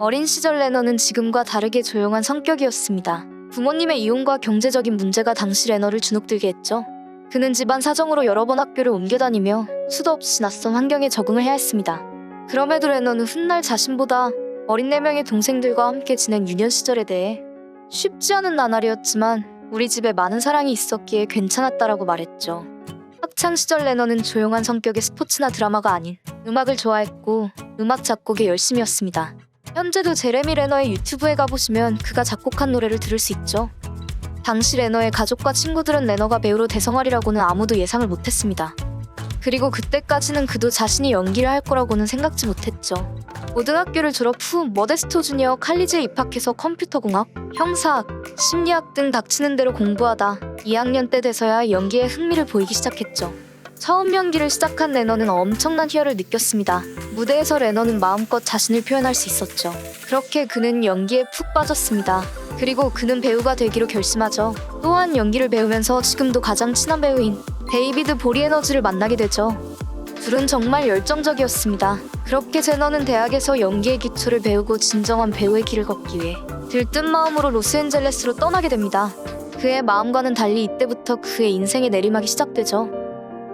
어린 시절 레너는 지금과 다르게 조용한 성격이었습니다. 부모님의 이혼과 경제적인 문제가 당시 레너를 주눅들게 했죠. 그는 집안 사정으로 여러 번 학교를 옮겨 다니며 수도 없이 낯선 환경에 적응을 해야 했습니다. 그럼에도 레너는 훗날 자신보다 어린 4명의 동생들과 함께 지낸 유년 시절에 대해 쉽지 않은 나날이었지만 우리 집에 많은 사랑이 있었기에 괜찮았다라고 말했죠. 학창시절 레너는 조용한 성격의 스포츠나 드라마가 아닌 음악을 좋아했고 음악 작곡에 열심이었습니다. 현재도 제레미 레너의 유튜브에 가보시면 그가 작곡한 노래를 들을 수 있죠. 당시 레너의 가족과 친구들은 레너가 배우로 대성하리라고는 아무도 예상을 못했습니다. 그리고 그때까지는 그도 자신이 연기를 할 거라고는 생각지 못했죠. 고등학교를 졸업 후 머데스토 주니어 칼리지에 입학해서 컴퓨터공학, 형사학, 심리학 등 닥치는 대로 공부하다 2학년 때 돼서야 연기에 흥미를 보이기 시작했죠. 처음 연기를 시작한 레너는 엄청난 희열을 느꼈습니다. 무대에서 레너는 마음껏 자신을 표현할 수 있었죠. 그렇게 그는 연기에 푹 빠졌습니다. 그리고 그는 배우가 되기로 결심하죠. 또한 연기를 배우면서 지금도 가장 친한 배우인 데이비드 보리에너즈를 만나게 되죠. 둘은 정말 열정적이었습니다. 그렇게 제너는 대학에서 연기의 기초를 배우고 진정한 배우의 길을 걷기 위해 들뜬 마음으로 로스앤젤레스로 떠나게 됩니다. 그의 마음과는 달리 이때부터 그의 인생의 내리막이 시작되죠.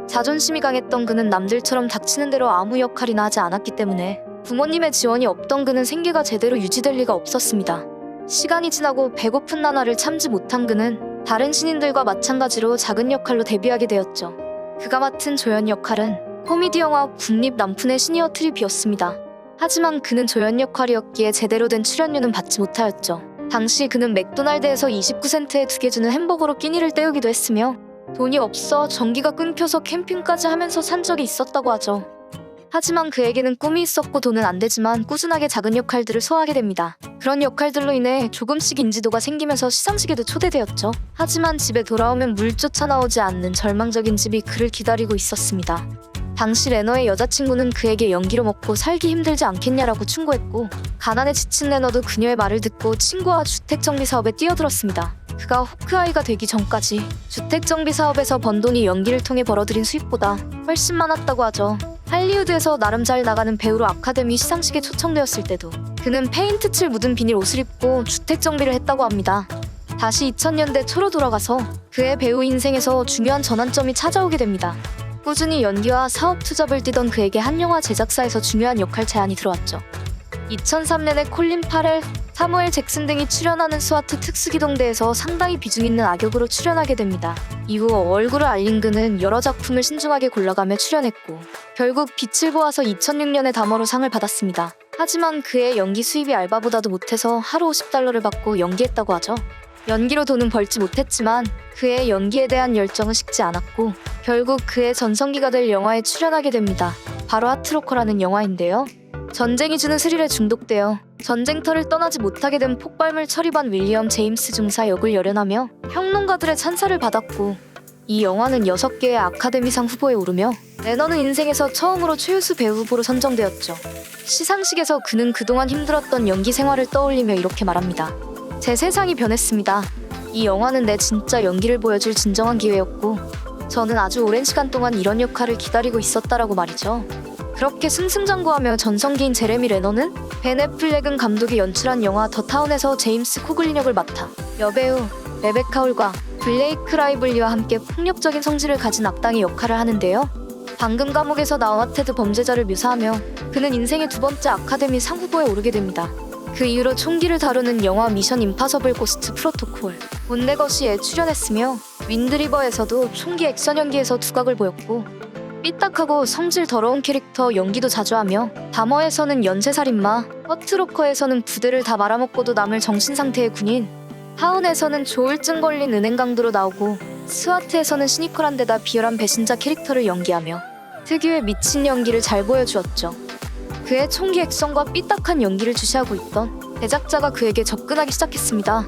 자존심이 강했던 그는 남들처럼 닥치는 대로 아무 역할이나 하지 않았기 때문에 부모님의 지원이 없던 그는 생계가 제대로 유지될 리가 없었습니다. 시간이 지나고 배고픈 나날을 참지 못한 그는 다른 신인들과 마찬가지로 작은 역할로 데뷔하게 되었죠. 그가 맡은 조연 역할은 코미디 영화 국립 남푼의 시니어 트립이었습니다. 하지만 그는 조연 역할이었기에 제대로 된 출연료는 받지 못하였죠. 당시 그는 맥도날드에서 29센트에 2개 주는 햄버거로 끼니를 때우기도 했으며 돈이 없어 전기가 끊겨서 캠핑까지 하면서 산 적이 있었다고 하죠. 하지만 그에게는 꿈이 있었고 돈은 안 되지만 꾸준하게 작은 역할들을 소화하게 됩니다. 그런 역할들로 인해 조금씩 인지도가 생기면서 시상식에도 초대되었죠. 하지만 집에 돌아오면 물조차 나오지 않는 절망적인 집이 그를 기다리고 있었습니다. 당시 레너의 여자친구는 그에게 연기로 먹고 살기 힘들지 않겠냐라고 충고했고 가난에 지친 레너도 그녀의 말을 듣고 친구와 주택정비 사업에 뛰어들었습니다. 그가 호크아이가 되기 전까지 주택정비 사업에서 번 돈이 연기를 통해 벌어들인 수입보다 훨씬 많았다고 하죠. 할리우드에서 나름 잘 나가는 배우로 아카데미 시상식에 초청되었을 때도 그는 페인트 칠 묻은 비닐 옷을 입고 주택정비를 했다고 합니다. 다시 2000년대 초로 돌아가서 그의 배우 인생에서 중요한 전환점이 찾아오게 됩니다. 꾸준히 연기와 사업 투잡을 뛰던 그에게 한 영화 제작사에서 중요한 역할 제안이 들어왔죠. 2003년에 콜린 파렐, 사무엘 잭슨 등이 출연하는 스와트 특수기동대에서 상당히 비중 있는 악역으로 출연하게 됩니다. 이후 얼굴을 알린 그는 여러 작품을 신중하게 골라가며 출연했고 결국 빛을 보아서 2006년에 다머로 상을 받았습니다. 하지만 그의 연기 수입이 알바보다도 못해서 하루 $50를 받고 연기했다고 하죠. 연기로 돈은 벌지 못했지만 그의 연기에 대한 열정은 식지 않았고 결국 그의 전성기가 될 영화에 출연하게 됩니다. 바로 하트로커라는 영화인데요. 전쟁이 주는 스릴에 중독되어 전쟁터를 떠나지 못하게 된 폭발물 처리반 윌리엄 제임스 중사 역을 열연하며 평론가들의 찬사를 받았고 이 영화는 6개의 아카데미상 후보에 오르며 레너는 인생에서 처음으로 최우수 배우 후보로 선정되었죠. 시상식에서 그는 그동안 힘들었던 연기 생활을 떠올리며 이렇게 말합니다. 제 세상이 변했습니다. 이 영화는 내 진짜 연기를 보여줄 진정한 기회였고 저는 아주 오랜 시간 동안 이런 역할을 기다리고 있었다라고 말이죠. 그렇게 승승장구하며 전성기인 제레미 레너는 벤 애플렉은 감독이 연출한 영화 더 타운에서 제임스 코글린 역을 맡아 여배우 레베카 홀과 블레이크 라이블리와 함께 폭력적인 성질을 가진 악당의 역할을 하는데요. 방금 감옥에서 나온 핫헤드 범죄자를 묘사하며 그는 인생의 2번째 아카데미 상 후보에 오르게 됩니다. 그 이후로 총기를 다루는 영화 미션 임파서블 고스트 프로토콜, 온네거시에 출연했으며 윈드리버에서도 총기 액션 연기에서 두각을 보였고 삐딱하고 성질 더러운 캐릭터 연기도 자주 하며 다머에서는 연쇄살인마, 허트로커에서는 부대를 다 말아먹고도 남을 정신상태의 군인, 하운에서는 조울증 걸린 은행강도로 나오고 스와트에서는 시니컬한 데다 비열한 배신자 캐릭터를 연기하며 특유의 미친 연기를 잘 보여주었죠. 그의 총기 액션과 삐딱한 연기를 주시하고 있던 제작자가 그에게 접근하기 시작했습니다.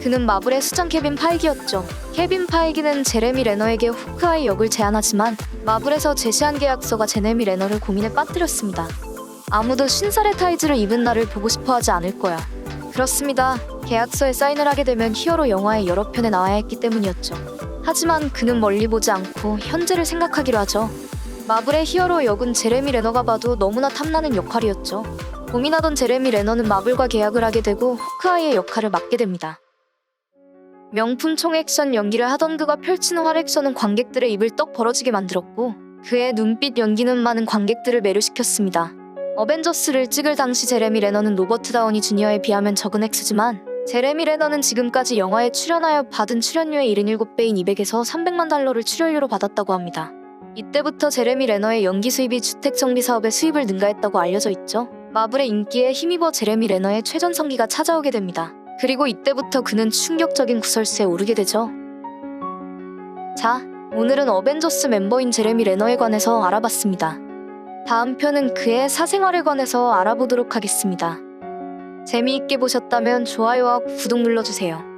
그는 마블의 수장 케빈 파이기였죠. 케빈 파이기는 제레미 레너에게 호크아이 역을 제안하지만 마블에서 제시한 계약서가 제레미 레너를 고민에 빠뜨렸습니다. 아무도 50살의 타이즈를 입은 나를 보고 싶어하지 않을 거야. 그렇습니다. 계약서에 사인을 하게 되면 히어로 영화의 여러 편에 나와야 했기 때문이었죠. 하지만 그는 멀리 보지 않고 현재를 생각하기로 하죠. 마블의 히어로 역은 제레미 레너가 봐도 너무나 탐나는 역할이었죠. 고민하던 제레미 레너는 마블과 계약을 하게 되고 호크아이의 역할을 맡게 됩니다. 명품 총액션 연기를 하던 그가 펼치는 활액션은 관객들의 입을 떡 벌어지게 만들었고 그의 눈빛 연기는 많은 관객들을 매료시켰습니다. 어벤져스를 찍을 당시 제레미 레너는 로버트 다우니 주니어에 비하면 적은 액수지만 제레미 레너는 지금까지 영화에 출연하여 받은 출연료의 77배인 200에서 300만 달러를 출연료로 받았다고 합니다. 이때부터 제레미 레너의 연기 수입이 주택 정비 사업의 수입을 능가했다고 알려져 있죠. 마블의 인기에 힘입어 제레미 레너의 최전성기가 찾아오게 됩니다. 그리고 이때부터 그는 충격적인 구설수에 오르게 되죠. 자, 오늘은 어벤져스 멤버인 제레미 레너에 관해서 알아봤습니다. 다음 편은 그의 사생활에 관해서 알아보도록 하겠습니다. 재미있게 보셨다면 좋아요와 구독 눌러주세요.